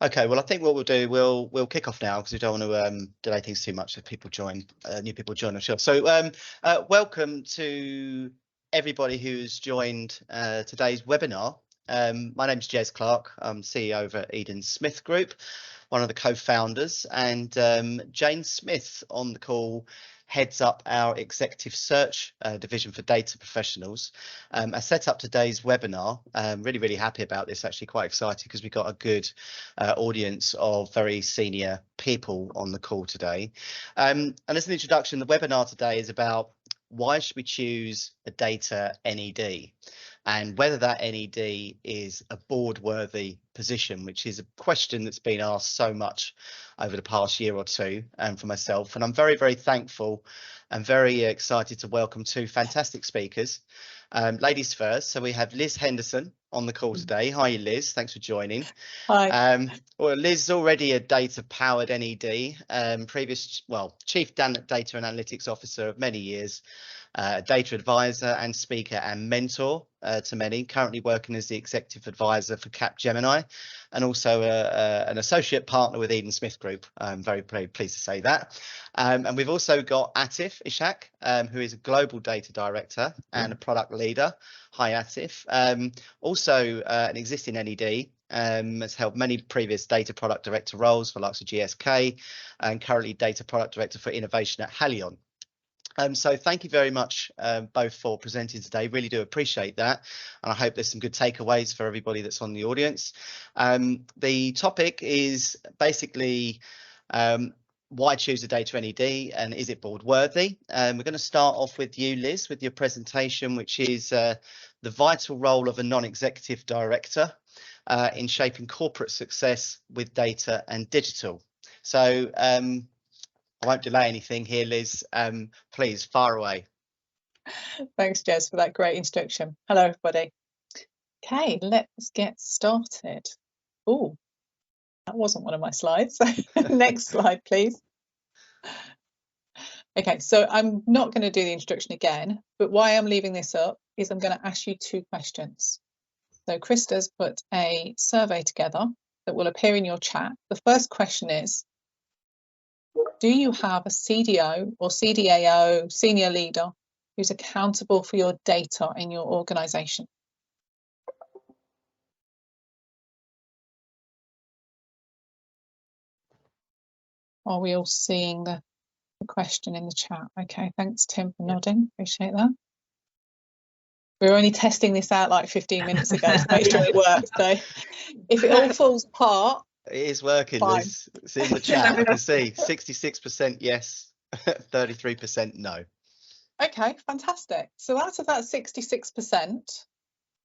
Okay, well, I think what we'll do, we'll kick off now because we don't want to delay things too much if people join, new people join the show. So welcome to everybody who's joined today's webinar. My name's Jez Clark. I'm CEO over at Eden Smith Group, one of the co-founders, and Jane Smith on the call heads up our executive search division for data professionals. I set up today's webinar. I'm really happy about this, actually quite excited because we've got a good audience of very senior people on the call today. And as an introduction, the webinar today is about why should we choose a data NED, and whether that NED is a board-worthy position, which is a question that's been asked so much over the past year or two, and for myself. And I'm very thankful and very excited to welcome two fantastic speakers. Ladies first, so we have Liz Henderson on the call today. Hi, Liz. Thanks for joining. Hi. Well, Liz is already a data-powered NED, Chief Data and Analytics Officer of many years, data advisor and speaker and mentor to many, currently working as the executive advisor for Capgemini, and also an associate partner with Eden Smith Group. I'm very pleased to say that. And we've also got Atif Ishaq, who is a global data director and a product leader. Hi, Atif. Also an existing NED, has held many previous data product director roles for the likes of GSK, and currently data product director for innovation at Halion. So thank you very much both for presenting today. Really do appreciate that, and I hope there's some good takeaways for everybody that's on the audience. The topic is basically why choose a data NED, and is it board worthy? We're going to start off with you, Liz, with your presentation, which is the vital role of a non-executive director in shaping corporate success with data and digital. So I won't delay anything here, Liz. Please, fire away. Thanks, Jez, for that great introduction. Hello, everybody. Okay, let's get started. Oh, that wasn't one of my slides. Next slide, please. Okay, so I'm not going to do the introduction again, but why I'm leaving this up is I'm going to ask you two questions. So Krista's put a survey together that will appear in your chat. The first question is, do you have a CDO or CDAO, senior leader, who's accountable for your data in your organisation? Are we all seeing the question in the chat? Okay, thanks, Tim, for nodding. Appreciate that. We were only testing this out like 15 minutes ago to make sure it works. So if it all falls apart, it is working, fine. Liz. It's in the chat. I can see 66% yes, 33% no. Okay, fantastic. So out of that 66%,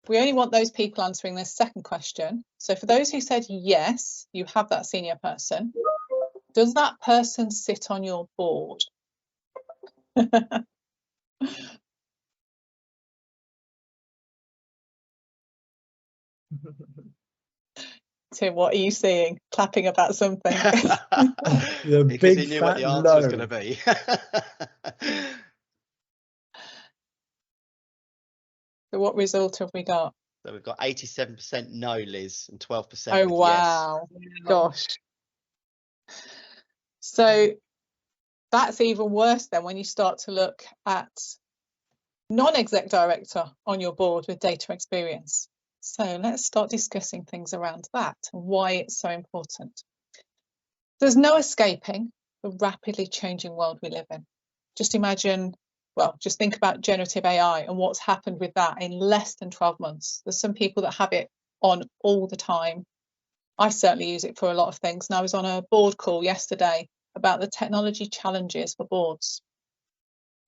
we only want those people answering this second question. So for those who said yes, you have that senior person, does that person sit on your board? Tim, what are you seeing? Clapping about something? Because he knew what the answer was going to be. So what result have we got? So we've got 87% no, Liz, and 12% oh, wow. Yes. Gosh. So that's even worse then when you start to look at non-exec director on your board with data experience. So let's start discussing things around that and why it's so important. There's no escaping the rapidly changing world we live in. Just imagine, well, just think about generative AI and what's happened with that in less than 12 months. There's some people that have it on all the time. I certainly use it for a lot of things. And I was on a board call yesterday about the technology challenges for boards.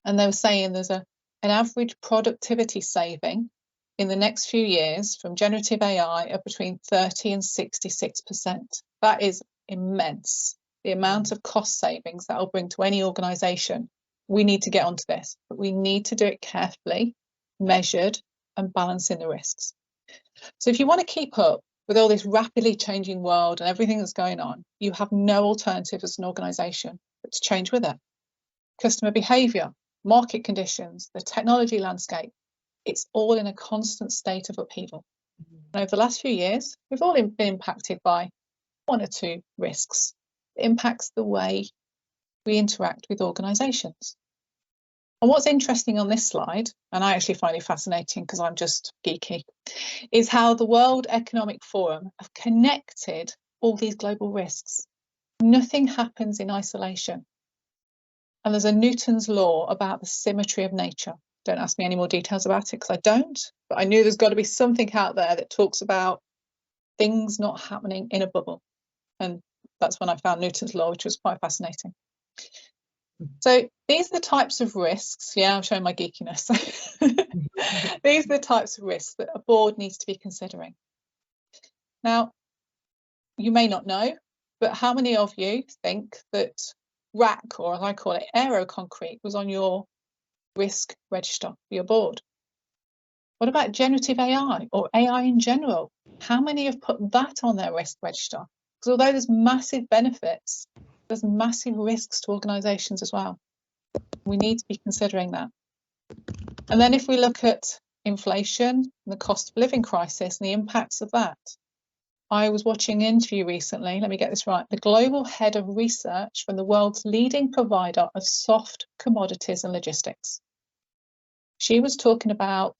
And they were saying there's an average productivity saving in the next few years from generative AI of between 30 and 66%. That is immense. The amount of cost savings that will bring to any organisation. We need to get onto this, but we need to do it carefully, measured, and balancing the risks. So if you want to keep up with all this rapidly changing world and everything that's going on, you have no alternative as an organisation but to change with it. Customer behaviour, market conditions, the technology landscape, it's all in a constant state of upheaval. And over the last few years, we've all been impacted by one or two risks that impacts the way we interact with organisations. And what's interesting on this slide, and I actually find it fascinating because I'm just geeky, is how the World Economic Forum have connected all these global risks. Nothing happens in isolation. And there's a Newton's law about the symmetry of nature. Don't ask me any more details about it because I don't, but I knew there's got to be something out there that talks about things not happening in a bubble. And that's when I found Newton's law, which was quite fascinating. So these are the types of risks. Yeah, I'm showing my geekiness. These are the types of risks that a board needs to be considering. Now, you may not know, but how many of you think that RAC, or as I call it, aeroconcrete, was on your risk register for your board? What about generative AI or AI in general? How many have put that on their risk register? Because although there's massive benefits, there's massive risks to organisations as well. We need to be considering that. And then if we look at inflation and the cost of living crisis and the impacts of that, I was watching an interview recently, let me get this right, the global head of research from the world's leading provider of soft commodities and logistics. She was talking about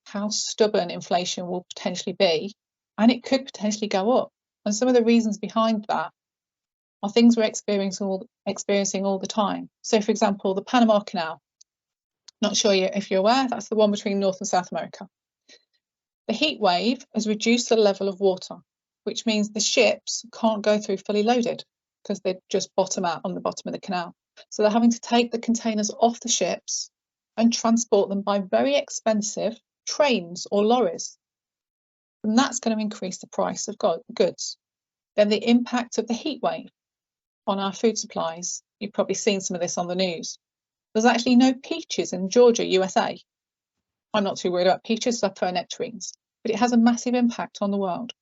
how stubborn inflation will potentially be, and it could potentially go up. And some of the reasons behind that are things we're experiencing all the time. So, for example, the Panama Canal. Not sure if you're aware, that's the one between North and South America. The heat wave has reduced the level of water, which means the ships can't go through fully loaded because they just bottom out on the bottom of the canal. So they're having to take the containers off the ships and transport them by very expensive trains or lorries. And that's going to increase the price of goods. Then the impact of the heat wave on our food supplies. You've probably seen some of this on the news. There's actually no peaches in Georgia, USA. I'm not too worried about peaches, I prefer nectarines, but it has a massive impact on the world.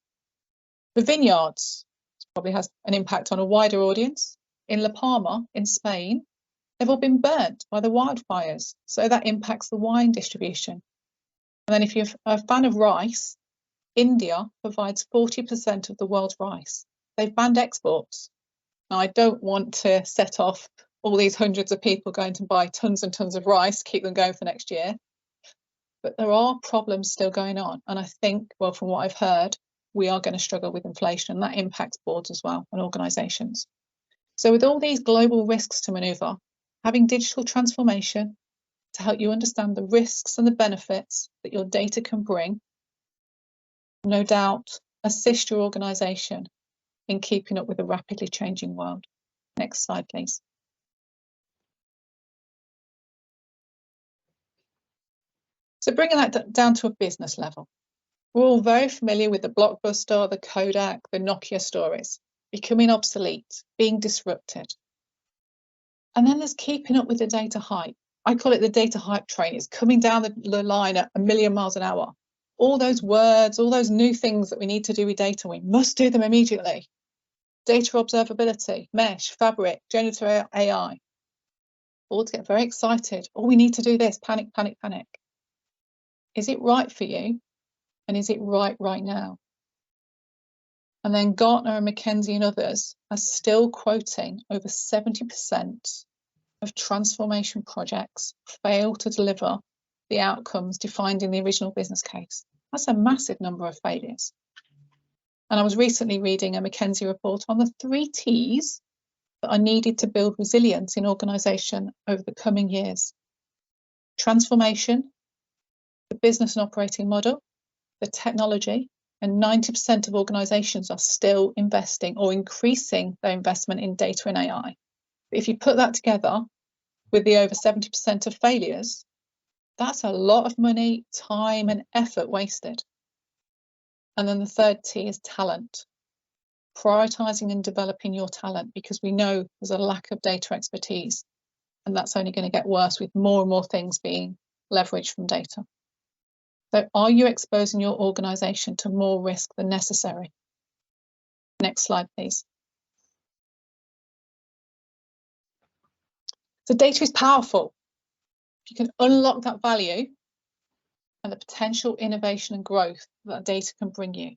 The vineyards probably has an impact on a wider audience. In La Palma, in Spain, they've all been burnt by the wildfires, so that impacts the wine distribution. And then if you're a fan of rice, India provides 40% of the world's rice. They've banned exports. Now, I don't want to set off all these hundreds of people going to buy tons and tons of rice, keep them going for next year. But there are problems still going on. And I think, well, from what I've heard, we are going to struggle with inflation, and that impacts boards as well and organisations. So with all these global risks to manoeuvre, having digital transformation to help you understand the risks and the benefits that your data can bring, no doubt assist your organisation in keeping up with the rapidly changing world. Next slide, please. So bringing that down to a business level, we're all very familiar with the Blockbuster, the Kodak, the Nokia stories, becoming obsolete, being disrupted. And then there's keeping up with the data hype. I call it the data hype train. It's coming down the line at 1,000,000 miles an hour. All those words, all those new things that we need to do with data, we must do them immediately. Data observability, mesh, fabric, generative AI. All to get very excited. Oh, we need to do this. Panic, panic, panic. Is it right for you? And is it right now? And then Gartner and McKinsey and others are still quoting over 70% of transformation projects fail to deliver the outcomes defined in the original business case. That's a massive number of failures. And I was recently reading a McKinsey report on the 3 T's that are needed to build resilience in organisation over the coming years. Transformation, the business and operating model, the technology, and 90% of organisations are still investing or increasing their investment in data and AI. But if you put that together with the over 70% of failures, that's a lot of money, time, and effort wasted. And then the 3rd T is talent. Prioritising and developing your talent, because we know there's a lack of data expertise, and that's only going to get worse with more and more things being leveraged from data. So are you exposing your organisation to more risk than necessary? Next slide, please. So data is powerful. If you can unlock that value and the potential innovation and growth that data can bring you,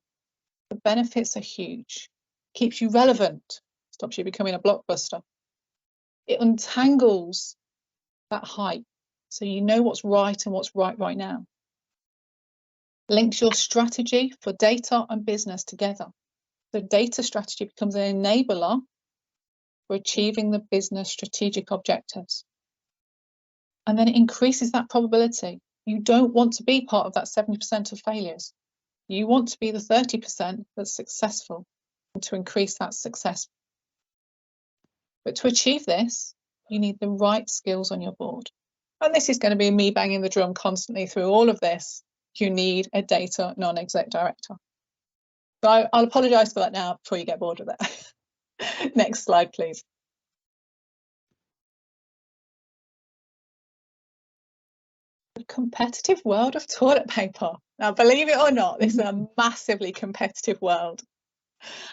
the benefits are huge. keeps you relevant, stops you becoming a blockbuster. It untangles that hype, so you know what's right and what's right now. Links your strategy for data and business together. The data strategy becomes an enabler for achieving the business strategic objectives. And then it increases that probability. You don't want to be part of that 70% of failures. You want to be the 30% that's successful, and to increase that success. But to achieve this, you need the right skills on your board. And this is going to be me banging the drum constantly through all of this. You need a data non-exec director. So I'll apologise for that now before you get bored with it. Next slide, please. The competitive world of toilet paper. Now, believe it or not, this is a massively competitive world.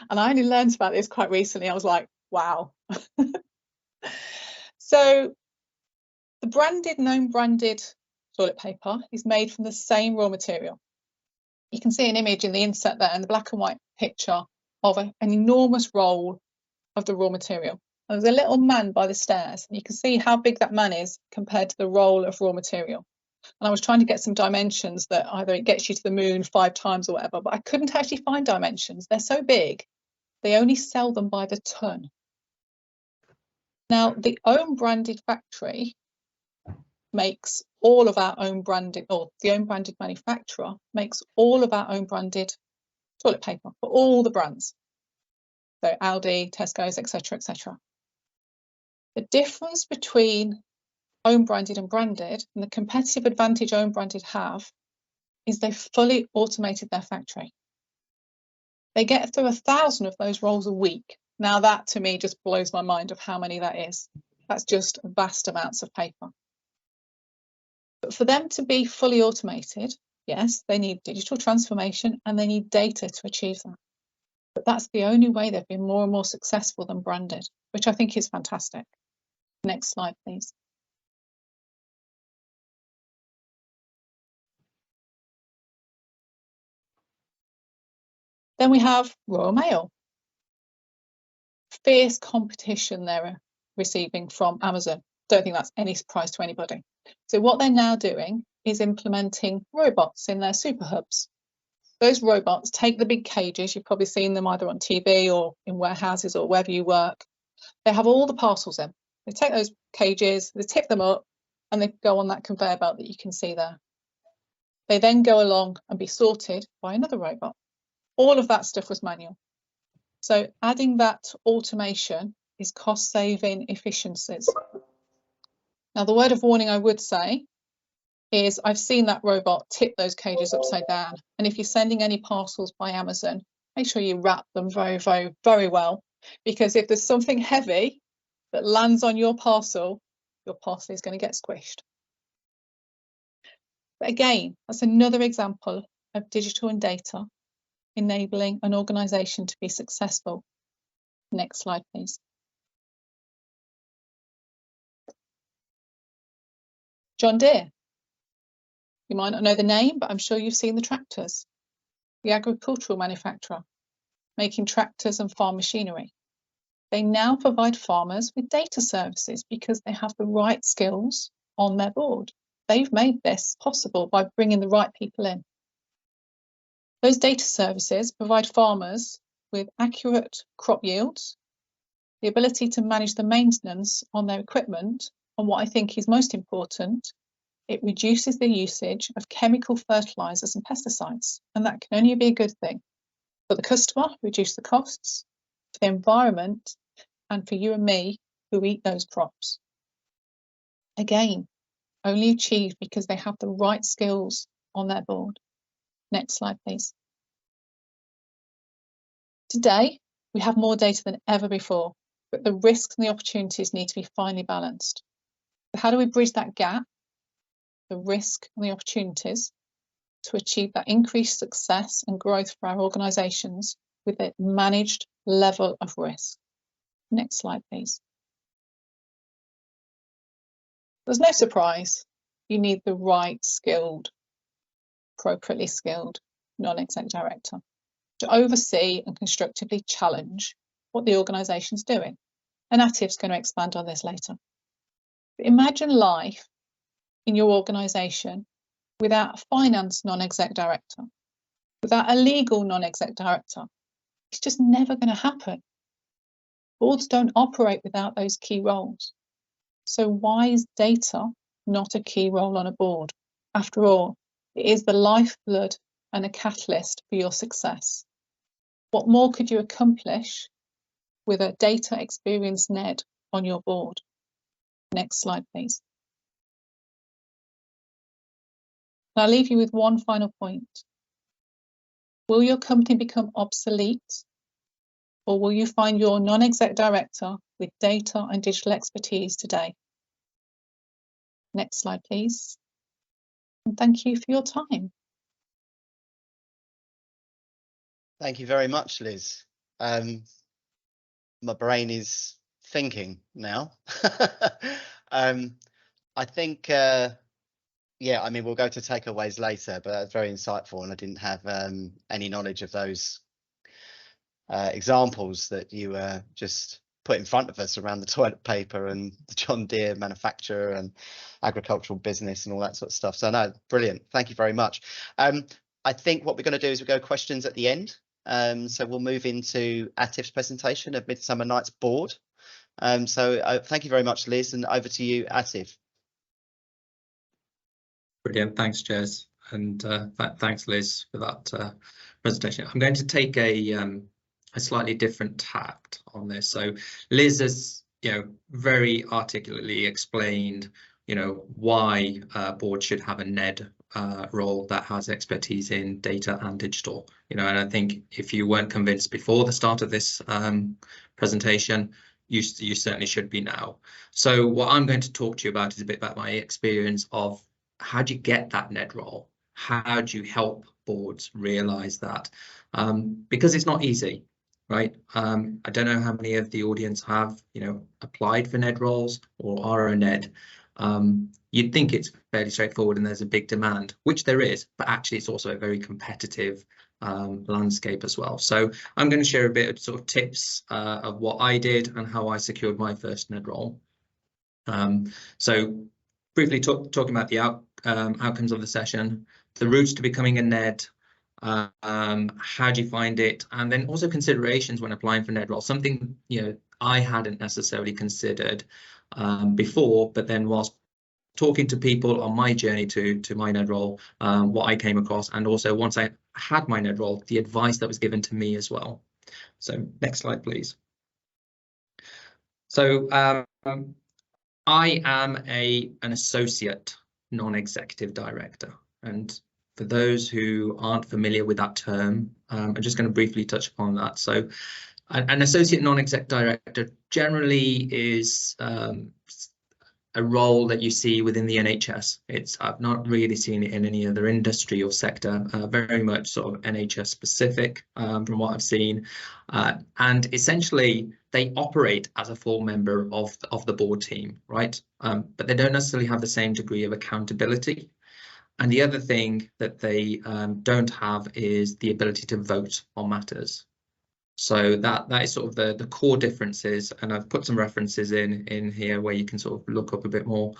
And I only learned about this quite recently. I was like, wow. So the branded, known branded toilet paper is made from the same raw material. You can see an image in the inset there in the black and white picture of an enormous roll of the raw material. And there's a little man by the stairs, and you can see how big that man is compared to the roll of raw material. And I was trying to get some dimensions that either it gets you to the moon 5 times or whatever, but I couldn't actually find dimensions. They're so big, they only sell them by the ton. Now, the own branded factory makes all of our own branded, or the own branded manufacturer makes all of our own branded toilet paper for all the brands. So Aldi, Tesco's, etc., etc. The difference between own branded and branded, and the competitive advantage own branded have, is they've fully automated their factory. They get through 1,000 of those rolls a week. Now that to me just blows my mind of how many that is. That's just vast amounts of paper. But for them to be fully automated, yes, they need digital transformation and they need data to achieve that. But that's the only way they've been more and more successful than branded, which I think is fantastic. Next slide, please. Then we have Royal Mail. Fierce competition they're receiving from Amazon. Don't think that's any surprise to anybody. So what they're now doing is implementing robots in their super hubs. Those robots take the big cages, you've probably seen them either on TV or in warehouses or wherever you work. They have all the parcels in. They take those cages, they tip them up, and they go on that conveyor belt that you can see there. They then go along and be sorted by another robot. All of that stuff was manual. So adding that automation is cost-saving efficiencies. Now, the word of warning I would say is I've seen that robot tip those cages upside down. And if you're sending any parcels by Amazon, make sure you wrap them very, very, very well. Because if there's something heavy that lands on your parcel is going to get squished. But again, that's another example of digital and data enabling an organisation to be successful. Next slide, please. John Deere. You might not know the name, but I'm sure you've seen the tractors. The agricultural manufacturer, making tractors and farm machinery. They now provide farmers with data services because they have the right skills on their board. They've made this possible by bringing the right people in. Those data services provide farmers with accurate crop yields, the ability to manage the maintenance on their equipment, and what I think is most important, it reduces the usage of chemical fertilizers and pesticides, and that can only be a good thing. For the customer, reduce the costs, for the environment, and for you and me who eat those crops. Again, only achieved because they have the right skills on their board. Next slide, please. Today, we have more data than ever before, but the risks and the opportunities need to be finely balanced. So how do we bridge that gap, the risk and the opportunities, to achieve that increased success and growth for our organisations with a managed level of risk? Next slide, please. There's no surprise. You need the right skilled, appropriately skilled non-exec director. to oversee and constructively challenge what the organisation's doing. And Atif's going to expand on this later. But imagine life in your organisation without a finance non-exec director, without a legal non-exec director. It's just never going to happen. Boards don't operate without those key roles. So why is data not a key role on a board? After all, it is the lifeblood and a catalyst for your success. What more could you accomplish with a data experienced NED on your board? Next slide, please. And I'll leave you with one final point. Will your company become obsolete, or will you find your non-exec director with data and digital expertise today? Next slide, please. And thank you for your time. Thank you very much, Liz. My brain is thinking now. I think, yeah, I mean, we'll go to takeaways later, but that's very insightful, and I didn't have any knowledge of those examples that you just put in front of us around the toilet paper and the John Deere manufacturer and agricultural business and all that sort of stuff. So no, brilliant. Thank you very much. I think what we're going to do is we go questions at the end. So we'll move into Atif's presentation of Midsummer Night's board. So thank you very much, Liz, and over to you, Atif. Brilliant, thanks, Jez, and thanks, Liz, for that presentation. I'm going to take a slightly different tact on this. So Liz has, very articulately explained, why boards should have a NED role that has expertise in data and digital. And I think if you weren't convinced before the start of this presentation, you certainly should be now. So what I'm going to talk to you about is a bit about my experience of how do you get that NED role? How do you help boards realize that? Because it's not easy, right? I don't know how many of the audience have, applied for NED roles or are a NED. You'd think it's fairly straightforward and there's a big demand, which there is, but actually it's also a very competitive landscape as well. So I'm going to share a bit of sort of tips of what I did and how I secured my first NED role. So briefly talking about the outcomes of the session, the routes to becoming a NED, how do you find it, and then also considerations when applying for NED roles, something I hadn't necessarily considered before, but then whilst talking to people on my journey to my NED role, what I came across, and also once I had my NED role, the advice that was given to me as well. So next slide, please. So I am an associate non-executive director, and for those who aren't familiar with that term, I'm just going to briefly touch upon that. So an associate non-exec director generally is a role that you see within the NHS. I've not really seen it in any other industry or sector, very much sort of NHS specific from what I've seen. And essentially they operate as a full member of the board team, right? But they don't necessarily have the same degree of accountability. And the other thing that they don't have is the ability to vote on matters. So that is sort of the core differences, and I've put some references in here where you can sort of look up a bit more,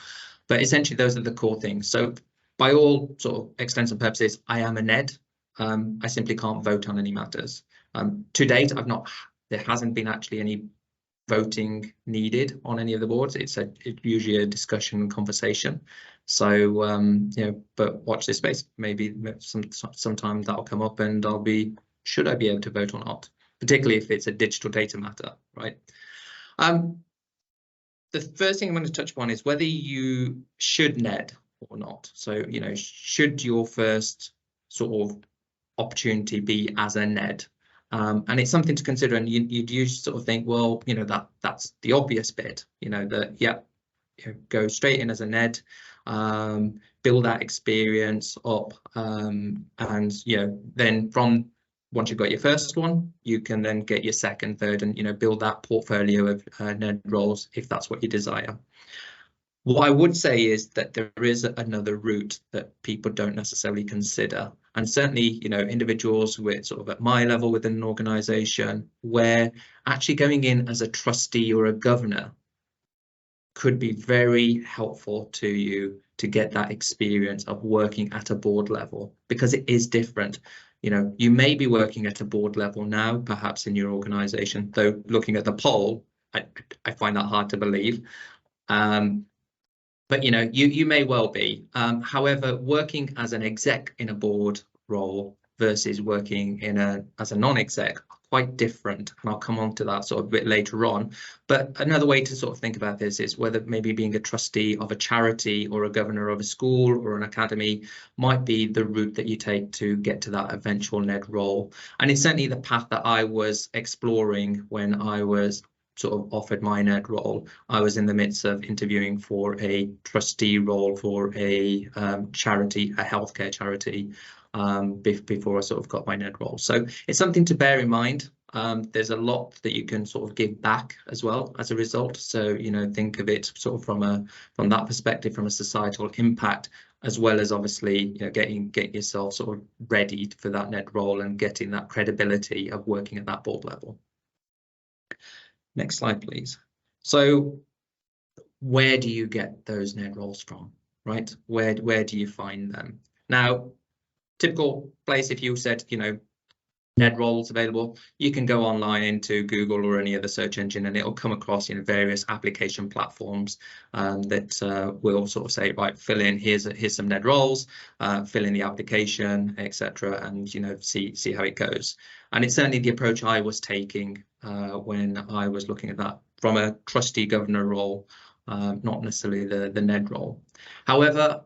but essentially those are the core things. So by all sort of extents and purposes, I am a NED. I simply can't vote on any matters. To date, there hasn't been actually any voting needed on any of the boards. It's usually a discussion and conversation. So but watch this space. Maybe sometime that'll come up and should I be able to vote or not? Particularly if it's a digital data matter, right? The first thing I'm going to touch upon is whether you should NED or not. So, should your first sort of opportunity be as a NED? And it's something to consider, and you'd usually sort of think, well, that's the obvious bit, go straight in as a NED, build that experience up, and then from once you've got your first one, you can then get your second, third, and build that portfolio of NED roles if that's what you desire. What I would say is that there is another route that people don't necessarily consider, And certainly, individuals with sort of at my level within an organization, where actually going in as a trustee or a governor could be very helpful to you to get that experience of working at a board level, because it is different. You may be working at a board level now, perhaps in your organization, though looking at the poll, I find that hard to believe. But you may well be. However, working as an exec in a board role versus working as a non-exec are quite different, and I'll come on to that sort of a bit later on. But another way to sort of think about this is whether maybe being a trustee of a charity or a governor of a school or an academy might be the route that you take to get to that eventual NED role. And it's certainly the path that I was exploring when I was sort of offered my NED role. I was in the midst of interviewing for a trustee role for a charity, a healthcare charity, before I sort of got my NED role. So it's something to bear in mind. There's a lot that you can sort of give back as well as a result. So think of it sort of from that perspective, from a societal impact, as well as obviously getting yourself sort of ready for that NED role and getting that credibility of working at that board level. Next slide, please. So where do you get those NED roles from, right? Where do you find them? Now, typical place, if you said, NED roles available, you can go online into Google or any other search engine, and it'll come across various application platforms that will sort of say, right, fill in, here's some NED roles, fill in the application, etc., and see how it goes. And it's certainly the approach I was taking when I was looking at that from a trustee governor role, not necessarily the NED role. However,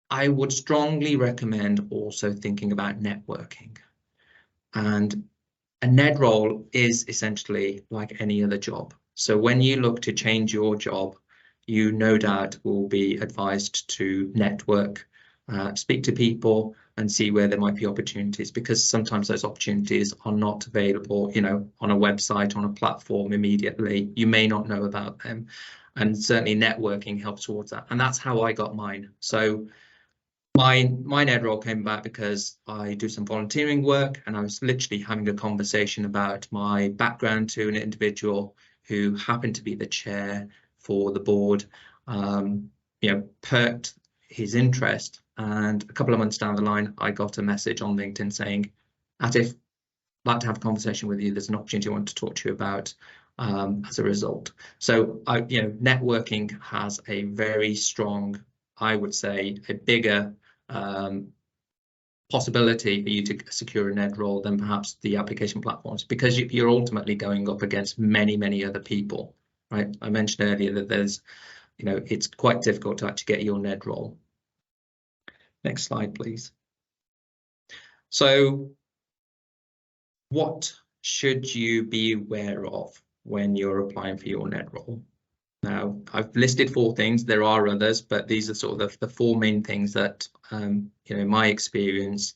I would strongly recommend also thinking about networking. And a NED role is essentially like any other job. So when you look to change your job, you no doubt will be advised to network, speak to people and see where there might be opportunities, because sometimes those opportunities are not available, on a website, on a platform immediately. You may not know about them, and certainly networking helps towards that. And that's how I got mine. So my NED role came about because I do some volunteering work, and I was literally having a conversation about my background to an individual who happened to be the chair for the board, perked his interest. And a couple of months down the line, I got a message on LinkedIn saying, Atif, I'd like to have a conversation with you. There's an opportunity I want to talk to you about as a result. So, networking has a very strong, I would say, a bigger possibility for you to secure a NED role than perhaps the application platforms, because you're ultimately going up against many other people, right? I mentioned earlier that there's, it's quite difficult to actually get your NED role. Next slide, please. So what should you be aware of when you're applying for your NED role? Now, I've listed 4 things. There are others, but these are sort of the 4 main things that, in my experience,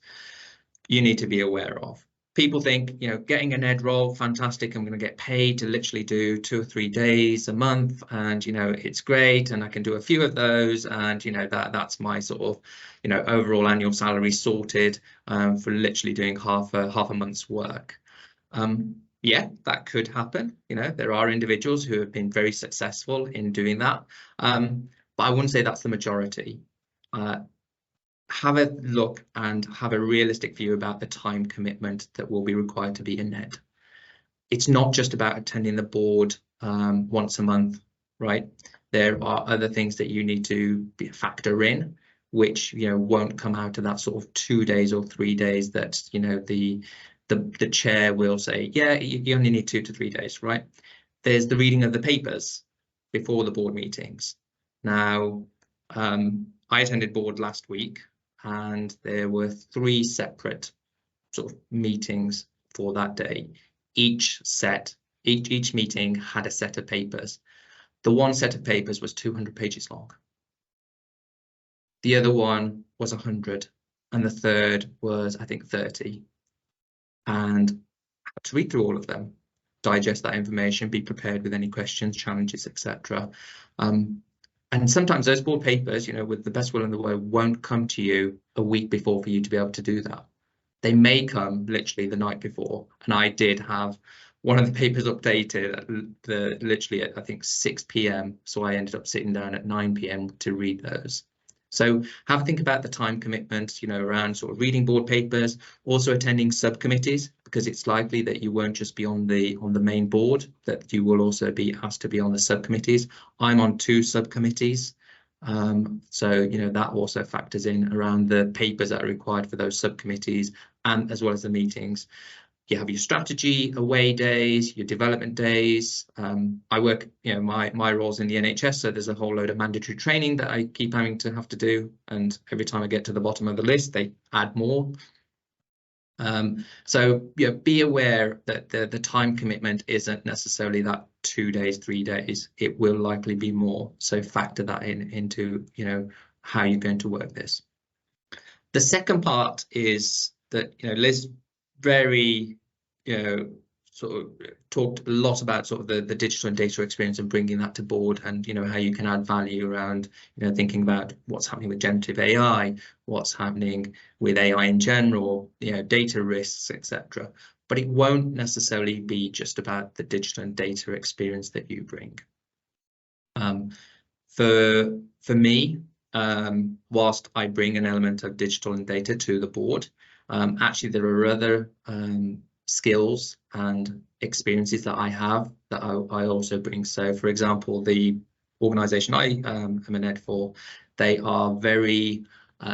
you need to be aware of. People think, getting a NED role, fantastic, I'm going to get paid to literally do 2 or 3 days a month, and, it's great, and I can do a few of those, and, that's my sort of, overall annual salary sorted for literally doing half a month's work. Yeah, that could happen. There are individuals who have been very successful in doing that, but I wouldn't say that's the majority. Have a look and have a realistic view about the time commitment that will be required to be a NED. It's not just about attending the board once a month, right? There are other things that you need to factor in, which won't come out of that sort of 2 days or 3 days that the chair will say, yeah, you only need 2 to 3 days, right? There's the reading of the papers before the board meetings. Now, I attended board last week, and there were 3 separate sort of meetings for that day. Each meeting had a set of papers. The one set of papers was 200 pages long. The other one was 100, and the third was, I think, 30. And I had to read through all of them, digest that information, be prepared with any questions, challenges, etc. And sometimes those board papers, you know, with the best will in the world, won't come to you a week before for you to be able to do that. They may come literally the night before. And I did have one of the papers updated at literally at, I think, 6 p.m. So I ended up sitting down at 9 p.m. to read those. So have a think about the time commitment, you know, around sort of reading board papers, also attending subcommittees, because it's likely that you won't just be on the main board, that you will also be asked to be on the subcommittees. I'm on 2 subcommittees. So, you know, that also factors in around the papers that are required for those subcommittees, and as well as the meetings. You have your strategy away days, your development days. I work, you know, my role's in the NHS, so there's a whole load of mandatory training that I keep having to have to do, and every time I get to the bottom of the list, they add more. So yeah, be aware that the time commitment isn't necessarily that 2 days, 3 days. It will likely be more. So factor that into, you know, how you're going to work this. The second part is that, you know, Liz very, you know, sort of talked a lot about sort of the digital and data experience and bringing that to board, and, you know, how you can add value around, you know, thinking about what's happening with generative AI, what's happening with AI in general, you know, data risks, etc. But it won't necessarily be just about the digital and data experience that you bring. For me, whilst I bring an element of digital and data to the board, actually there are other skills and experiences that I have that I also bring. So, for example, the organisation I am an ed for, they are very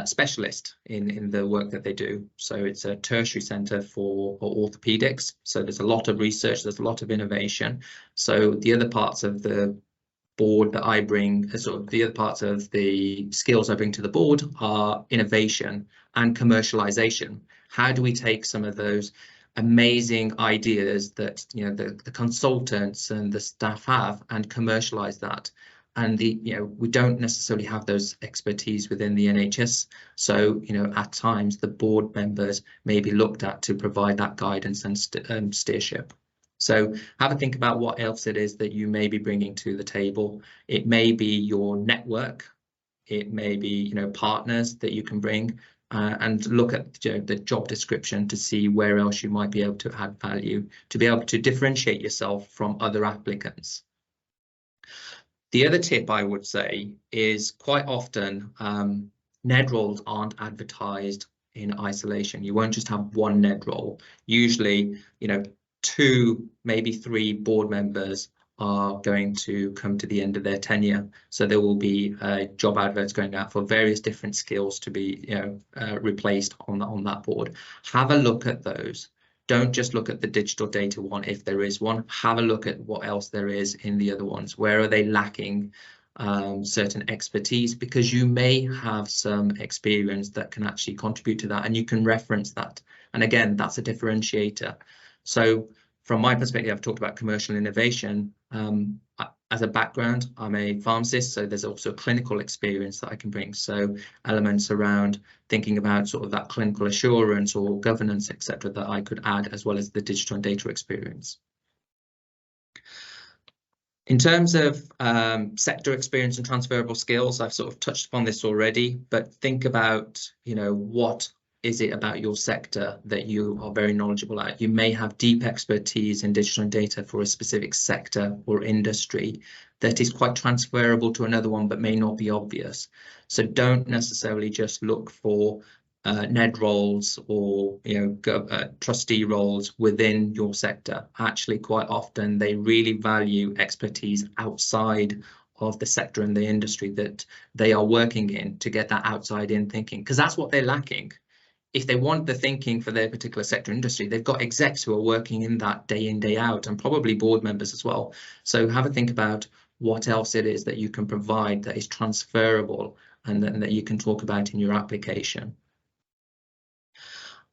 specialist in the work that they do. So it's a tertiary centre for orthopaedics. So there's a lot of research, there's a lot of innovation. So the other parts of the board that I bring, sort of the other parts of the skills I bring to the board, are innovation and commercialization. How do we take some of those amazing ideas that, you know, the consultants and the staff have and commercialize that? And you know, we don't necessarily have those expertise within the NHS. So, you know, at times the board members may be looked at to provide that guidance and steership. So have a think about what else it is that you may be bringing to the table. It may be your network. It may be, you know, partners that you can bring, and look at, you know, the job description to see where else you might be able to add value, to be able to differentiate yourself from other applicants. The other tip I would say is quite often NED roles aren't advertised in isolation. You won't just have one NED role. Usually, you know, 2, maybe 3 board members are going to come to the end of their tenure. So there will be job adverts going out for various different skills to be, you know, replaced on that board. Have a look at those. Don't just look at the digital data one, if there is one. Have a look at what else there is in the other ones. Where are they lacking certain expertise? Because you may have some experience that can actually contribute to that, and you can reference that. And again, that's a differentiator. So from my perspective, I've talked about commercial innovation. As a background, I'm a pharmacist, so there's also clinical experience that I can bring. So elements around thinking about sort of that clinical assurance or governance, etc., that I could add, as well as the digital and data experience. In terms of sector experience and transferable skills, I've sort of touched upon this already, but think about, you know, what is it about your sector that you are very knowledgeable at? You may have deep expertise in digital and data for a specific sector or industry that is quite transferable to another one, but may not be obvious. So don't necessarily just look for NED roles or, you know, trustee roles within your sector. Actually, quite often they really value expertise outside of the sector and the industry that they are working in, to get that outside in thinking, because that's what they're lacking. If they want the thinking for their particular sector industry, they've got execs who are working in that day in, day out, and probably board members as well. So have a think about what else it is that you can provide that is transferable and that you can talk about in your application.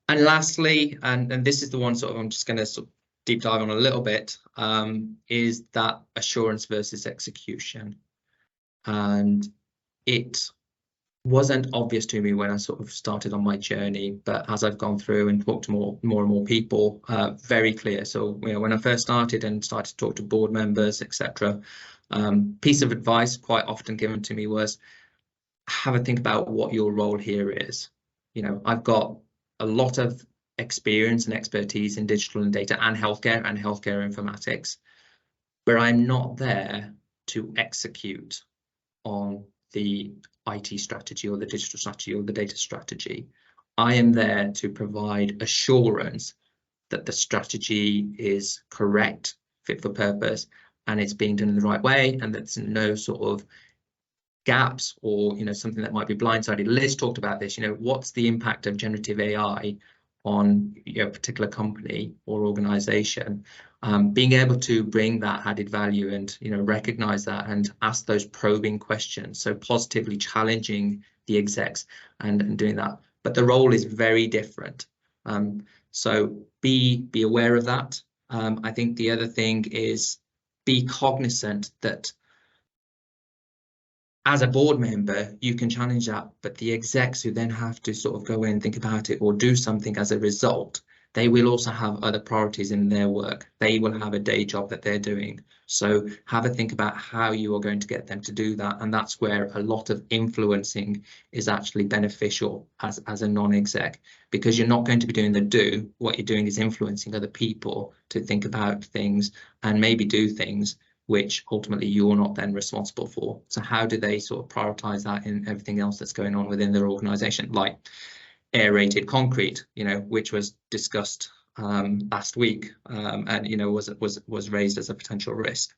And lastly, and this is the one sort of I'm just going to sort of deep dive on a little bit, is that assurance versus execution. And it wasn't obvious to me when I sort of started on my journey, but as I've gone through and talked to more and more people, very clear. So, you know, when I first started to talk to board members, etc., piece of advice quite often given to me was, have a think about what your role here is. You know, I've got a lot of experience and expertise in digital and data and healthcare informatics, but I'm not there to execute on the IT strategy or the digital strategy or the data strategy. I am there to provide assurance that the strategy is correct, fit for purpose, and it's being done in the right way, and there's no sort of gaps or, you know, something that might be blindsided. Liz talked about this, you know, what's the impact of generative AI on, you know, a particular company or organization? Being able to bring that added value and, you know, recognize that and ask those probing questions, so positively challenging the execs and doing that. But the role is very different. So be aware of that. I think the other thing is be cognizant that as a board member, you can challenge that, but the execs who then have to sort of go in and think about it or do something as a result, they will also have other priorities in their work. They will have a day job that they're doing. So have a think about how you are going to get them to do that. And that's where a lot of influencing is actually beneficial as a non-exec, because you're not going to be doing the do. What you're doing is influencing other people to think about things and maybe do things which ultimately you're not then responsible for. So how do they sort of prioritize that in everything else that's going on within their organization, like aerated concrete, you know, which was discussed last week, and, you know, was raised as a potential risk.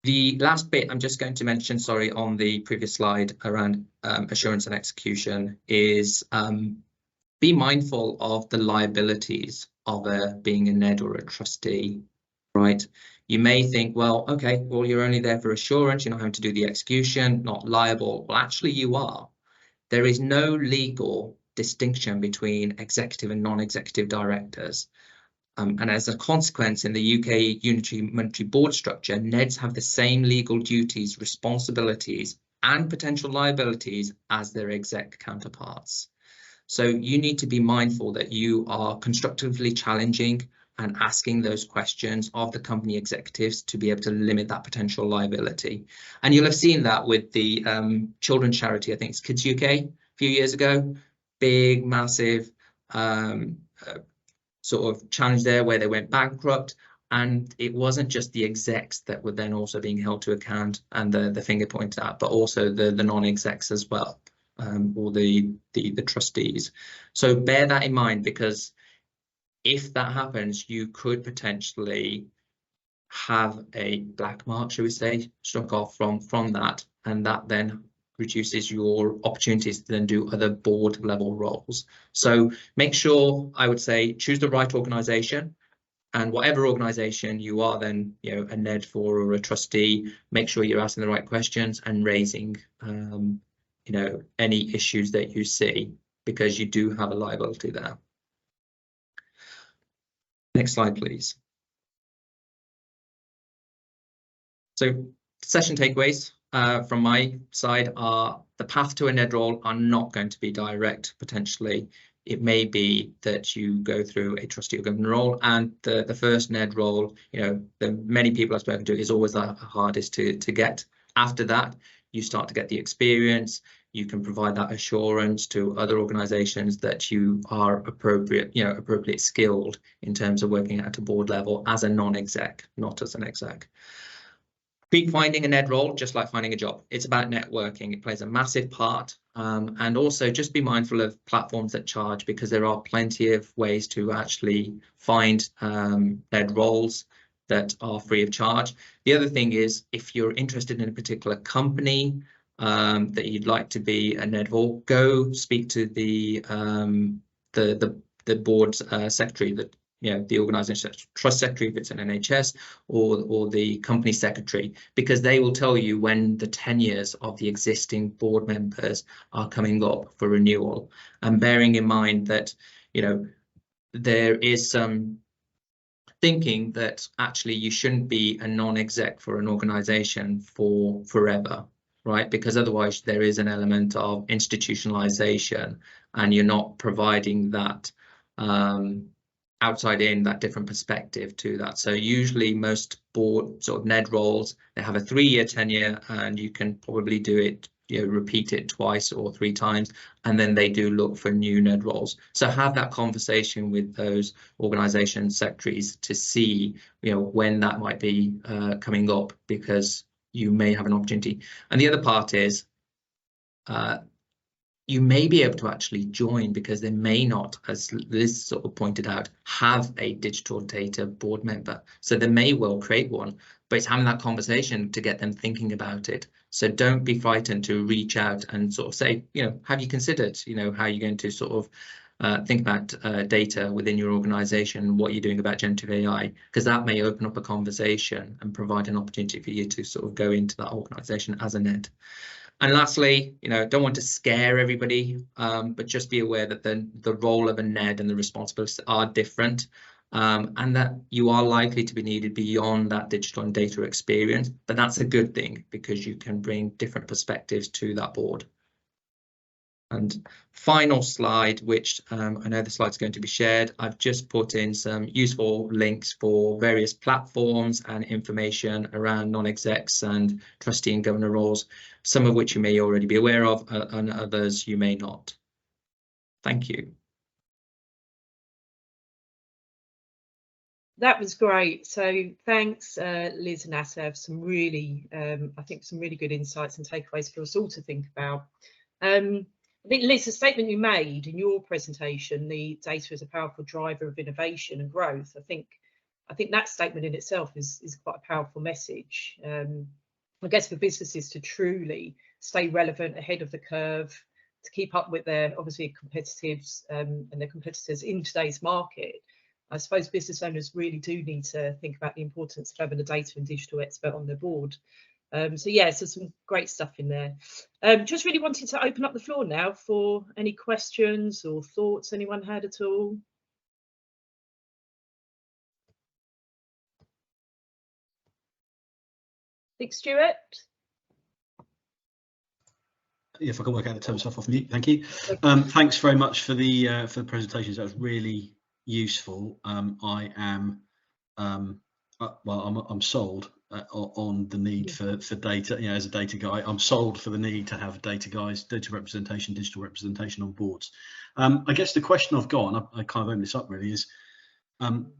The last bit I'm just going to mention, sorry, on the previous slide around assurance and execution is be mindful of the liabilities of being a NED or a trustee, right? You may think, well, okay, well, you're only there for assurance, you're not having to do the execution, not liable. Well, actually you are. There is no legal distinction between executive and non-executive directors. And as a consequence, in the UK Unitary Monetary Board structure, NEDs have the same legal duties, responsibilities, and potential liabilities as their exec counterparts. So you need to be mindful that you are constructively challenging and asking those questions of the company executives to be able to limit that potential liability. And you'll have seen that with the children's charity, I think it's Kids UK, a few years ago, big, massive sort of challenge there where they went bankrupt. And it wasn't just the execs that were then also being held to account and the finger pointed at, but also the non-execs as well. Or the trustees. So bear that in mind, because if that happens, you could potentially have a black mark, shall we say, struck off from that, and that then reduces your opportunities to then do other board level roles. So make sure, I would say, choose the right organization, and whatever organization you are then, you know, a NED for or a trustee, make sure you're asking the right questions and raising you know, any issues that you see, because you do have a liability there. Next slide, please. So session takeaways from my side are the path to a NED role are not going to be direct. Potentially, it may be that you go through a trustee or governor role, and the first NED role, you know, the many people I've spoken to, is always the hardest to get. After that, you start to get the experience. You can provide that assurance to other organizations that you are appropriately skilled in terms of working at a board level as a non-exec, not as an exec. Treat finding a NED role just like finding a job. It's about networking. It plays a massive part. And also just be mindful of platforms that charge, because there are plenty of ways to actually find NED roles that are free of charge. The other thing is, if you're interested in a particular company that you'd like to be a NED for, go speak to the board's secretary, the organisation trust secretary if it's an NHS, or the company secretary, because they will tell you when the tenures of the existing board members are coming up for renewal. And bearing in mind that, you know, there is some thinking that actually you shouldn't be a non-exec for an organisation for forever. right? Because otherwise there is an element of institutionalization and you're not providing that outside in, that different perspective to that. So usually most board sort of NED roles, they have a 3-year tenure and you can probably do it, you know, repeat it twice or 3 times, and then they do look for new NED roles. So have that conversation with those organisation secretaries to see, you know, when that might be coming up, because you may have an opportunity. And the other part is you may be able to actually join because they may not, as Liz sort of pointed out, have a digital data board member. So they may well create one, but it's having that conversation to get them thinking about it. So don't be frightened to reach out and sort of say, you know, have you considered, you know, how you're going to sort of think about data within your organization, what you're doing about generative AI, because that may open up a conversation and provide an opportunity for you to sort of go into that organization as a NED. And lastly, you know, don't want to scare everybody, but just be aware that the role of a NED and the responsibilities are different, and that you are likely to be needed beyond that digital and data experience. But that's a good thing because you can bring different perspectives to that board. And final slide, which I know the slide's going to be shared, I've just put in some useful links for various platforms and information around non-execs and trustee and governor roles, some of which you may already be aware of and others you may not. Thank you. That was great. So thanks, Liz and Atif, some really, I think some really good insights and takeaways for us all to think about. I think, Liz, the statement you made in your presentation, the data is a powerful driver of innovation and growth, I think that statement in itself is quite a powerful message. I guess for businesses to truly stay relevant, ahead of the curve, to keep up with their obviously competitors and their competitors in today's market, I suppose business owners really do need to think about the importance of having a data and digital expert on their board. So yeah, so some great stuff in there. Just really wanted to open up the floor now for any questions or thoughts anyone had at all. I think Stuart. Yeah, if I can work out the turn myself off mute, thank you. Thanks very much for the presentations. That was really useful. I am well, I'm sold on the need for data. You know, as a data guy, I'm sold for the need to have data guys, data representation, digital representation on boards. I guess the question I've got, and I kind of open this up really, is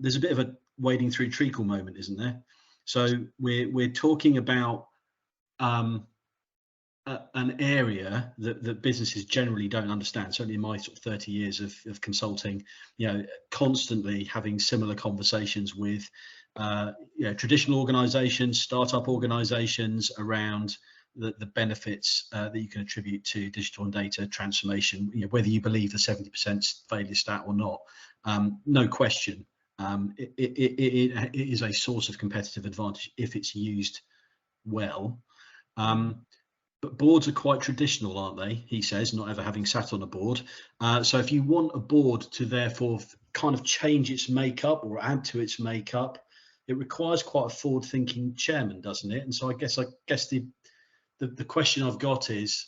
there's a bit of a wading through treacle moment, isn't there? So we're talking about an area that businesses generally don't understand. Certainly in my sort of 30 years of consulting, you know, constantly having similar conversations with you know, traditional organizations, startup organizations around the benefits that you can attribute to digital and data transformation, you know, whether you believe the 70% failure stat or not. No question, it is a source of competitive advantage if it's used well. But boards are quite traditional, aren't they? He says, not ever having sat on a board. So if you want a board to therefore kind of change its makeup or add to its makeup, it requires quite a forward-thinking chairman, doesn't it? And so I guess the question I've got is,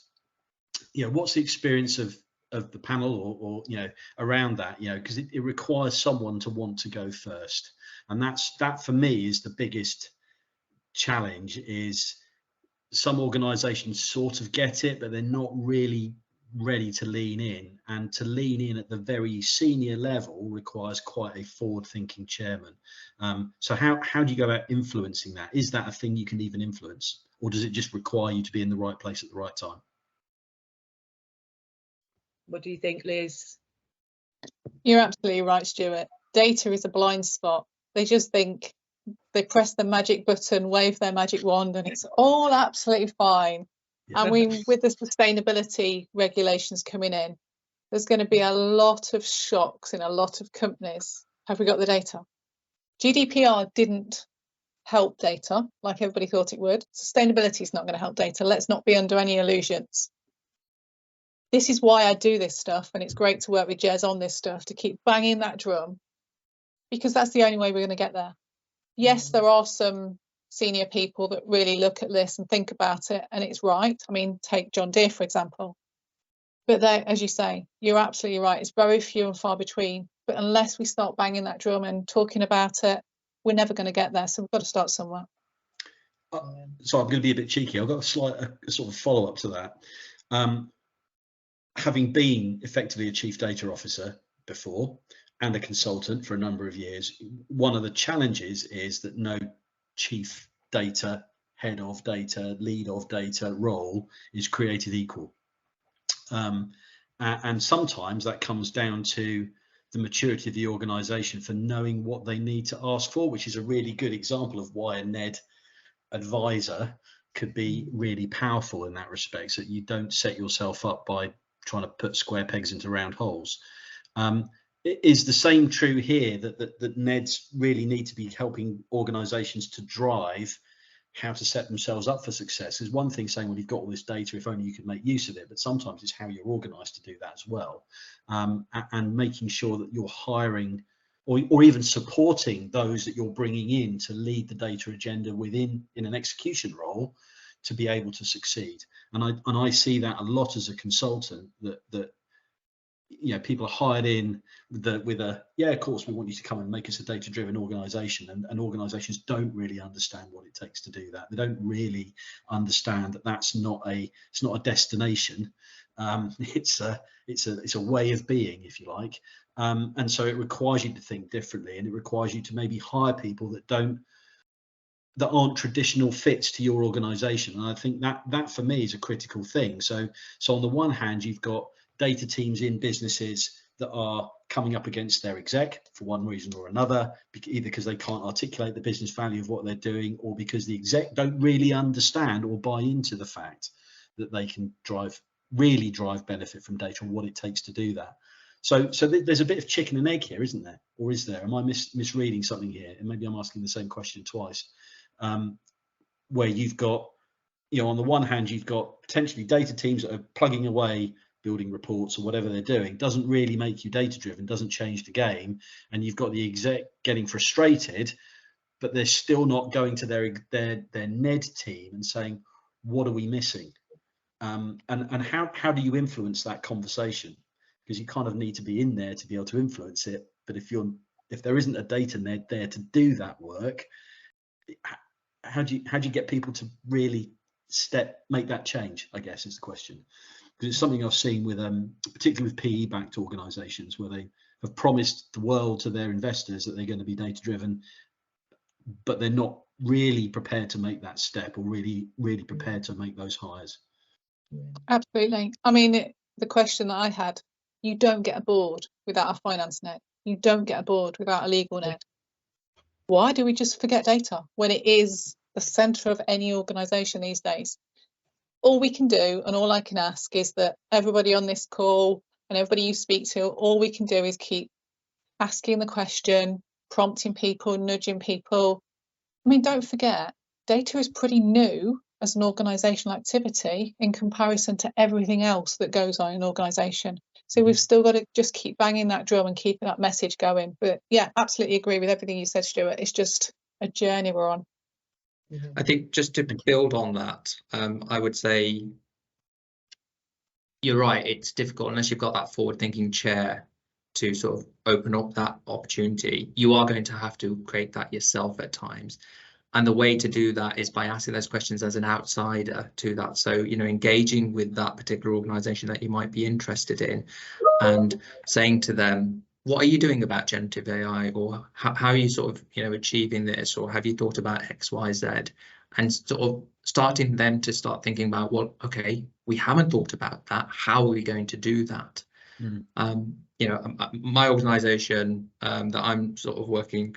you know, what's the experience of the panel or you know, around that, you know, because it requires someone to want to go first, and that for me is the biggest challenge. Is some organizations sort of get it, but they're not really ready to lean in, and to lean in at the very senior level requires quite a forward-thinking chairman. So how do you go about influencing that? Is that a thing you can even influence, or does it just require you to be in the right place at the right time? What do you think, Liz? You're absolutely right, Stuart. Data is a blind spot. They just think, they press the magic button, wave their magic wand, and it's all absolutely fine. Yeah. And with the sustainability regulations coming in, there's going to be a lot of shocks in a lot of companies. Have we got the data? GDPR didn't help data like everybody thought it would. Sustainability is not going to help data. Let's not be under any illusions. This is why I do this stuff, and it's great to work with Jez on this stuff, to keep banging that drum, because that's the only way we're going to get there. Yes, there are some senior people that really look at this and think about it, and it's right. I mean, take John Deere, for example. But there, as you say, you're absolutely right. It's very few and far between. But unless we start banging that drum and talking about it, we're never going to get there. So we've got to start somewhere. So I'm going to be a bit cheeky. I've got a sort of follow-up to that. Having been effectively a chief data officer before and a consultant for a number of years, one of the challenges is that no chief data, head of data, lead of data role is created equal. And sometimes that comes down to the maturity of the organisation for knowing what they need to ask for, which is a really good example of why a NED advisor could be really powerful in that respect, so that you don't set yourself up by trying to put square pegs into round holes. Is the same true here, that NEDs really need to be helping organisations to drive how to set themselves up for success? Is one thing saying, well, you've got all this data, if only you could make use of it, but sometimes it's how you're organised to do that as well, and making sure that you're hiring or even supporting those that you're bringing in to lead the data agenda in an execution role to be able to succeed. And I see that a lot as a consultant, that you know, people are hired in with a yeah, of course we want you to come and make us a data-driven organisation, and organisations don't really understand what it takes to do that. They don't really understand that it's not a destination. It's a way of being, if you like, and so it requires you to think differently, and it requires you to maybe hire people that aren't traditional fits to your organisation. And I think that for me is a critical thing. So on the one hand, you've got data teams in businesses that are coming up against their exec for one reason or another, either because they can't articulate the business value of what they're doing, or because the exec don't really understand or buy into the fact that they can really drive benefit from data and what it takes to do that. So there's a bit of chicken and egg here, isn't there? Or is there? Am I misreading something here? And maybe I'm asking the same question twice. Where you've got, you know, on the one hand, you've got potentially data teams that are plugging away, building reports or whatever they're doing, doesn't really make you data driven, doesn't change the game, and you've got the exec getting frustrated, but they're still not going to their NED team and saying, what are we missing? And how do you influence that conversation? Because you kind of need to be in there to be able to influence it. But if there isn't a data NED there to do that work, how do you get people to really make that change, I guess, is the question. Because it's something I've seen with particularly with PE-backed organisations, where they have promised the world to their investors that they're going to be data driven, but they're not really prepared to make that step, or really prepared to make those hires. Absolutely. I mean, the question that I had, you don't get a board without a finance NED. You don't get a board without a legal NED. Why do we just forget data when it is the centre of any organisation these days? All we can do, and all I can ask, is that everybody on this call and everybody you speak to, all we can do is keep asking the question, prompting people, nudging people. I mean, don't forget, data is pretty new as an organisational activity in comparison to everything else that goes on in an organisation. So we've still got to just keep banging that drum and keeping that message going. But yeah, absolutely agree with everything you said, Stuart. It's just a journey we're on. I think just to build on that, I would say you're right, it's difficult unless you've got that forward-thinking chair to sort of open up that opportunity. You are going to have to create that yourself at times. And the way to do that is by asking those questions as an outsider to that. So, you know, engaging with that particular organisation that you might be interested in and saying to them, what are you doing about generative AI, or how are you sort of, you know, achieving this, or have you thought about X, Y, Z, and sort of starting them to start thinking about, well, okay, we haven't thought about that. How are we going to do that? Mm. You know, my organisation that I'm sort of working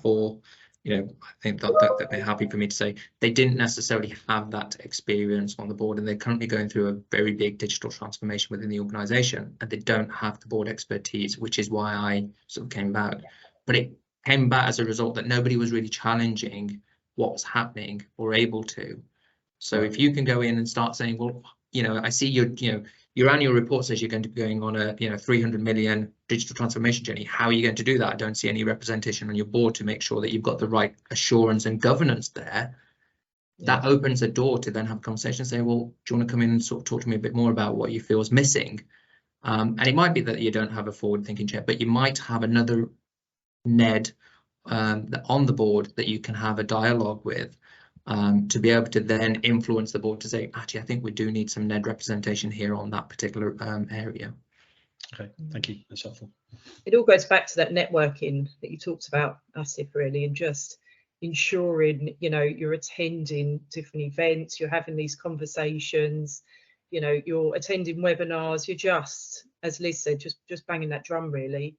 for, you know, I think that they're happy for me to say they didn't necessarily have that experience on the board, and they're currently going through a very big digital transformation within the organisation, and they don't have the board expertise, which is why I sort of came about. But it came about as a result that nobody was really challenging what was happening or able to. So if you can go in and start saying, well, you know, I see you're your annual report says you're going to be going on a 300 million digital transformation journey. How are you going to do that? I don't see any representation on your board to make sure that you've got the right assurance and governance there. Yeah. That opens a door to then have a conversation and say, well, do you want to come in and sort of talk to me a bit more about what you feel is missing? And it might be that you don't have a forward-thinking chair, but you might have another NED on the board that you can have a dialogue with, to be able to then influence the board to say, actually, I think we do need some NED representation here on that particular area. Okay, thank you. That's helpful. It all goes back to that networking that you talked about, Atif, really, and just ensuring, you know, you're attending different events, you're having these conversations, you know, you're attending webinars, you're just, as Liz said, just banging that drum, really.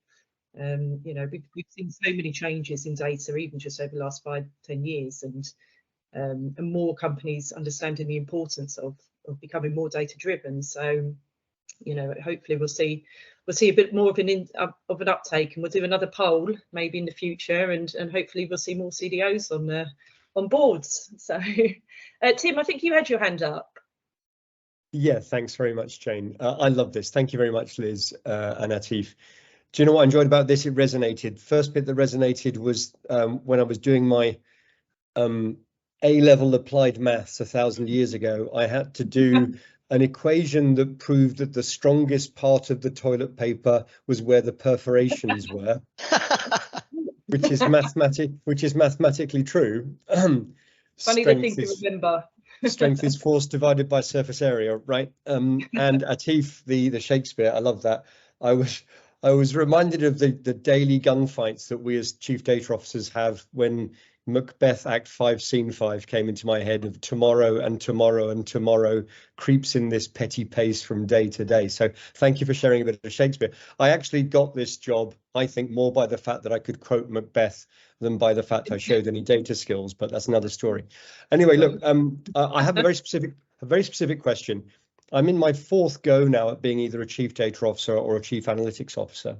You know, we've seen so many changes in data, even just over the last 5-10 years, and more companies understanding the importance of becoming more data driven. So, you know, hopefully we'll see a bit more of an uptake, and we'll do another poll maybe in the future, and hopefully we'll see more CDOs on boards. So Tim, I think you had your hand up. Yeah, thanks very much, Jane. I love this. Thank you very much, Liz and Atif. Do you know what I enjoyed about this? It resonated. First bit that resonated was when I was doing my A-level applied maths 1,000 years ago. I had to do an equation that proved that the strongest part of the toilet paper was where the perforations were, which is mathematically true. Funny the thing to remember. Strength is force divided by surface area, right? And Atif, the Shakespeare, I love that. I was reminded of the daily gunfights that we as chief data officers have when Macbeth Act 5 Scene 5 came into my head, of tomorrow and tomorrow and tomorrow creeps in this petty pace from day to day. So thank you for sharing a bit of Shakespeare. I actually got this job, I think, more by the fact that I could quote Macbeth than by the fact I showed any data skills, but that's another story. Anyway, look, I have a very specific question. I'm in my 4th go now at being either a chief data officer or a chief analytics officer.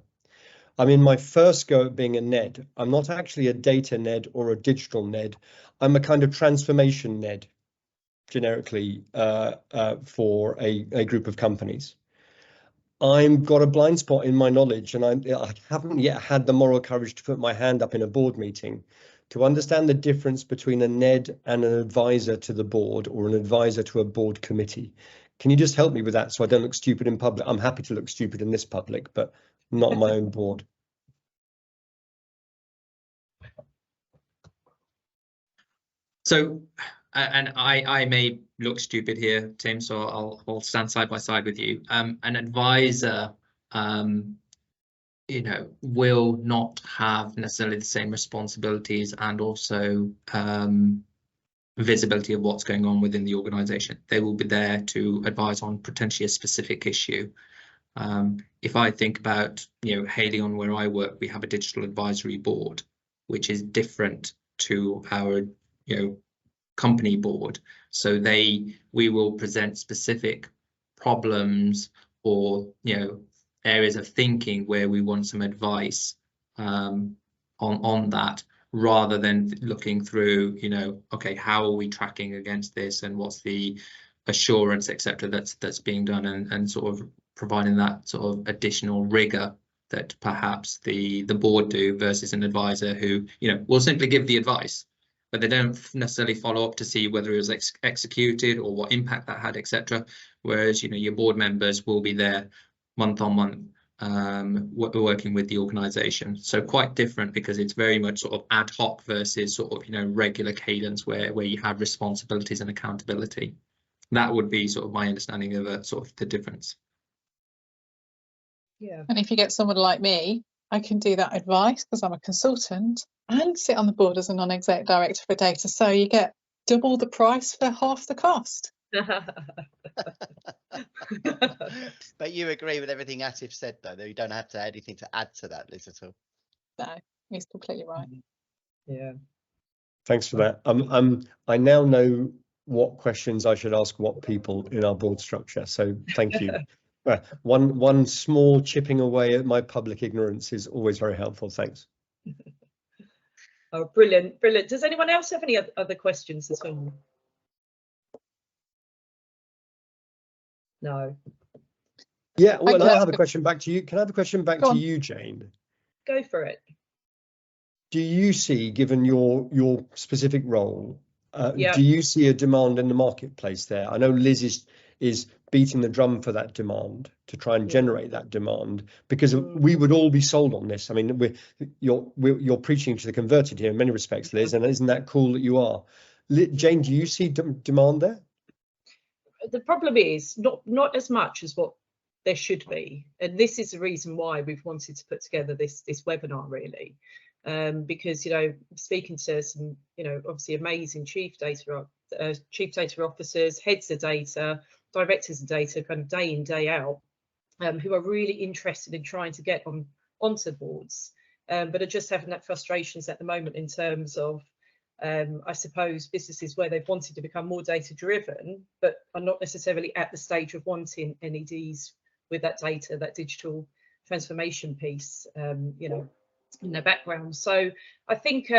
I'm in my first go at being a NED. I'm not actually a data NED or a digital NED. I'm a kind of transformation NED, generically, for a group of companies. I've got a blind spot in my knowledge, and I haven't yet had the moral courage to put my hand up in a board meeting to understand the difference between a NED and an advisor to the board, or an advisor to a board committee. Can you just help me with that so I don't look stupid in public? I'm happy to look stupid in this public, but not on my own board. So, and I may look stupid here, Tim, so I'll stand side by side with you. An advisor, you know, will not have necessarily the same responsibilities and also visibility of what's going on within the organization. They will be there to advise on potentially a specific issue. If I think about, you know, Haleon, where I work, we have a digital advisory board, which is different to our, you know, company board. So we will present specific problems or, you know, areas of thinking where we want some advice on that, rather than looking through, you know, okay, how are we tracking against this, and what's the assurance, etc., that's being done, and sort of providing that sort of additional rigor that perhaps the board do, versus an advisor who, you know, will simply give the advice, but they don't necessarily follow up to see whether it was executed or what impact that had, etc. Whereas, you know, your board members will be there month on month, working with the organisation. So quite different, because it's very much sort of ad hoc versus sort of, you know, regular cadence where you have responsibilities and accountability. That would be sort of my understanding of sort of the difference. Yeah. And if you get someone like me, I can do that advice because I'm a consultant and sit on the board as a non-exec director for data. So you get double the price for half the cost. But you agree with everything Atif said, though, that you don't have to add anything to add to that, Liz, at all. No, he's completely right. Yeah. Thanks for that. I now know what questions I should ask what people in our board structure. So thank you. One small chipping away at my public ignorance is always very helpful. Thanks. Oh, brilliant, brilliant. Does anyone else have any other questions as well? No. Yeah, well, Okay. I have a question back to you. Can I have a question back Go to on. you, Jane? Go for it. Do you see, given your specific role, Yeah. do you see a demand in the marketplace there? I know Liz is beating the drum for that demand to try and generate that demand, because we would all be sold on this. I mean, you're preaching to the converted here in many respects, Liz, and isn't that cool that you are? Jane, do you see demand there? The problem is not as much as what there should be, and this is the reason why we've wanted to put together this webinar, really, because, you know, speaking to some, you know, obviously amazing chief data officers, heads of data, directors of data, kind of day in, day out, who are really interested in trying to get onto boards, but are just having that frustrations at the moment in terms of, I suppose, businesses where they've wanted to become more data driven, but are not necessarily at the stage of wanting NEDs with that data, that digital transformation piece, you know, in their background. So I think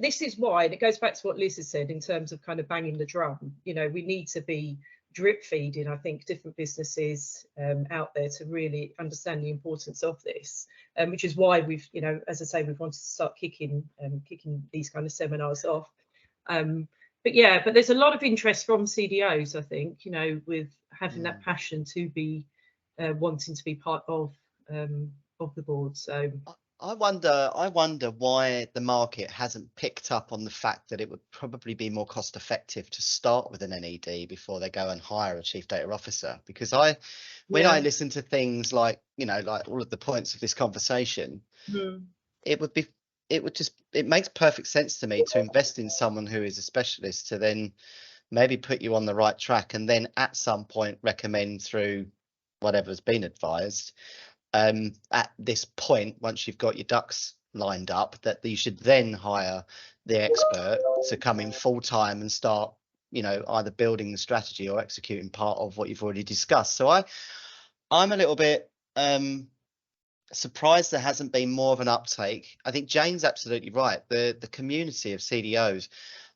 this is why, and it goes back to what Liz has said in terms of kind of banging the drum. You know, we need to be drip feeding, I think, different businesses out there to really understand the importance of this, which is why we've, you know, as I say, we've wanted to start kicking these kind of seminars off. But yeah, but there's a lot of interest from CDOs, I think, you know, with having that passion to be wanting to be part of the board. So I wonder why the market hasn't picked up on the fact that it would probably be more cost effective to start with an NED before they go and hire a chief data officer. Because when I listen to things like, you know, like all of the points of this conversation, it makes perfect sense to me to invest in someone who is a specialist, to then maybe put you on the right track, and then at some point recommend through whatever's been advised. At this point, once you've got your ducks lined up, that you should then hire the expert to come in full time and start, you know, either building the strategy or executing part of what you've already discussed. So I'm a little bit surprised there hasn't been more of an uptake. I think Jane's absolutely right. The community of CDOs,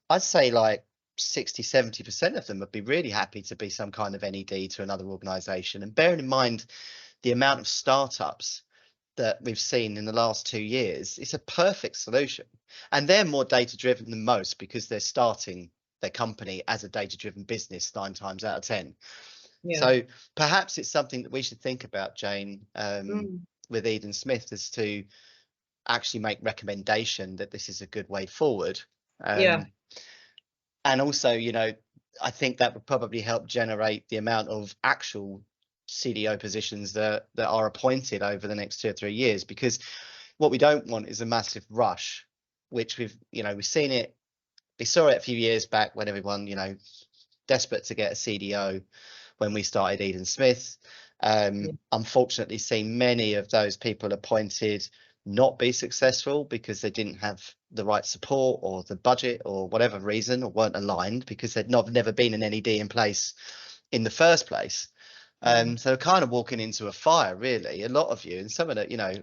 I'd say like 60-70% of them would be really happy to be some kind of NED to another organization. And bearing in mind the amount of startups that we've seen in the last 2 years, it's a perfect solution. And they're more data driven than most because they're starting their company as a data driven business 9 times out of 10. So perhaps it's something that we should think about, Jane, with Eden Smith, as to actually make recommendation that this is a good way forward. And also, you know, I think that would probably help generate the amount of actual CDO positions that are appointed over the next 2 or 3 years, because what we don't want is a massive rush, which we've seen it. We saw it a few years back when everyone, you know, desperate to get a CDO when we started Eden Smith. Unfortunately, seen many of those people appointed not be successful because they didn't have the right support or the budget or whatever reason, or weren't aligned because they'd never been an NED in place in the first place. So kind of walking into a fire, really. A lot of you, and some of the, you know,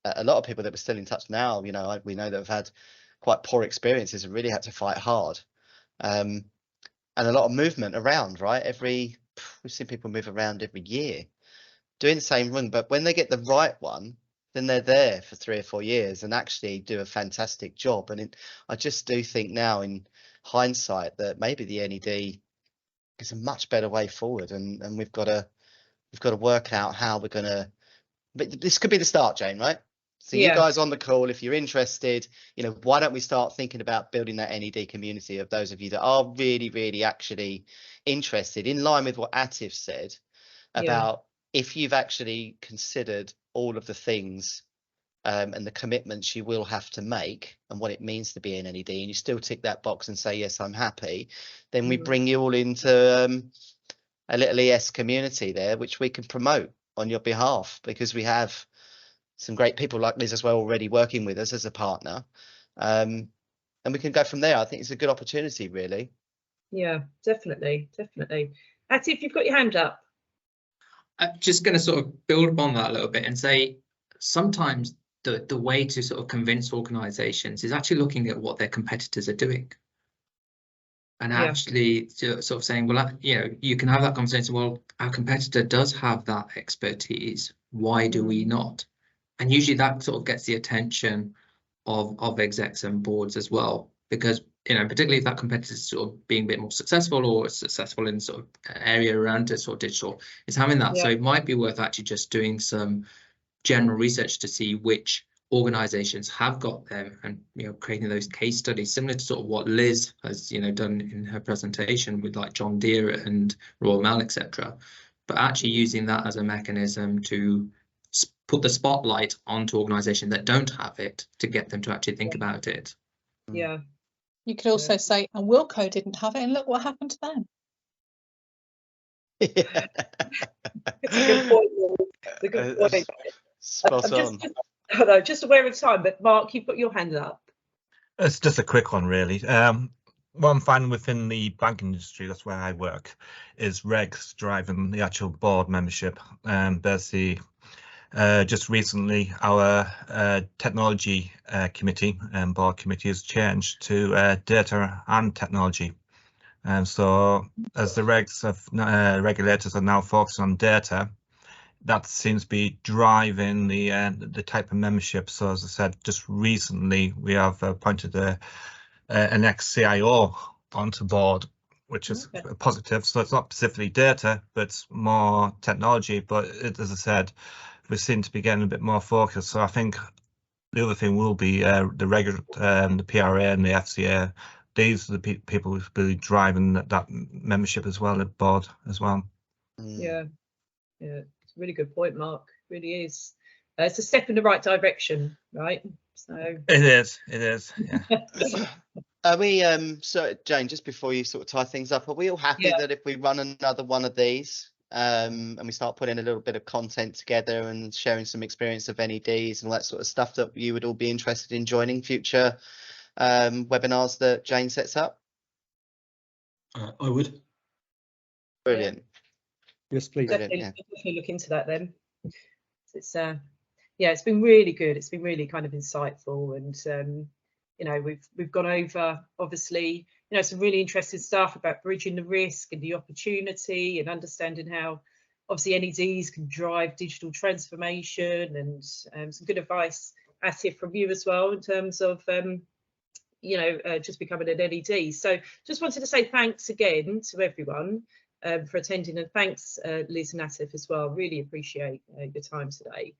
a lot of people that we're still in touch now, you know, we know that have had quite poor experiences and really had to fight hard. And a lot of movement around, right? We've seen people move around every year doing the same run, but when they get the right one, then they're there for 3 or 4 years and actually do a fantastic job. And I just do think now, in hindsight, that maybe the NED is a much better way forward, and we've got to work out how we're going to. But this could be the start, Jane, right? So you guys on the call, if you're interested, you know, why don't we start thinking about building that NED community of those of you that are really, really actually interested, in line with what Atif said about if you've actually considered all of the things and the commitments you will have to make and what it means to be an NED, and you still tick that box and say, yes, I'm happy, then we bring you all into a little ES community there, which we can promote on your behalf, because we have some great people like Liz as well already working with us as a partner, and we can go from there. I think it's a good opportunity, really. Yeah, definitely. Atif, you've got your hand up. I'm just going to sort of build upon that a little bit and say, sometimes the way to sort of convince organizations is actually looking at what their competitors are doing. and actually sort of saying, well, you know, you can have that conversation. Well, our competitor does have that expertise. Why do we not? And usually that sort of gets the attention of execs and boards as well, because, you know, particularly if that competitor is sort of being a bit more successful or successful in sort of area around it, sort of digital, is having that. So it might be worth actually just doing some general research to see which organizations have got them, and, you know, creating those case studies similar to sort of what Liz has, you know, done in her presentation with like John Deere and Royal Mail, etc. But actually using that as a mechanism to put the spotlight onto organizations that don't have it, to get them to actually think about it. Yeah. You could also say, and Wilco didn't have it, and look what happened to them. It's a good point. It's a good point. Spot on. Just aware of time, but Mark, you've got your hand up. It's just a quick one, really. What I'm finding within the banking industry, that's where I work, is regs driving the actual board membership. There's the just recently our technology committee and board committee has changed to data and technology. And so as the regs of regulators are now focusing on data, that seems to be driving the type of membership. So as I said, just recently we have appointed an ex-CIO onto board, which is positive. So it's not specifically data, but it's more technology. But as I said, we seem to be getting a bit more focused. So I think the other thing will be the regular, the PRA and the FCA. These are the people who will be driving that membership as well at board as well. Yeah, it's a really good point, Mark. It really is. It's a step in the right direction, right? So it is. Yeah. Are we so Jane, just before you sort of tie things up, are we all happy that if we run another one of these and we start putting a little bit of content together and sharing some experience of NEDs and all that sort of stuff, that you would all be interested in joining future webinars that Jane sets up? I would. Brilliant. Yes, please. definitely look into that then. It's yeah, it's been really good. It's been really kind of insightful, and you know, we've gone over, obviously, you know, some really interesting stuff about bridging the risk and the opportunity, and understanding how obviously NEDs can drive digital transformation, and some good advice, Atif, from you as well, in terms of you know, just becoming an NED. So just wanted to say thanks again to everyone for attending, and thanks Liz and Atif as well. Really appreciate your time today.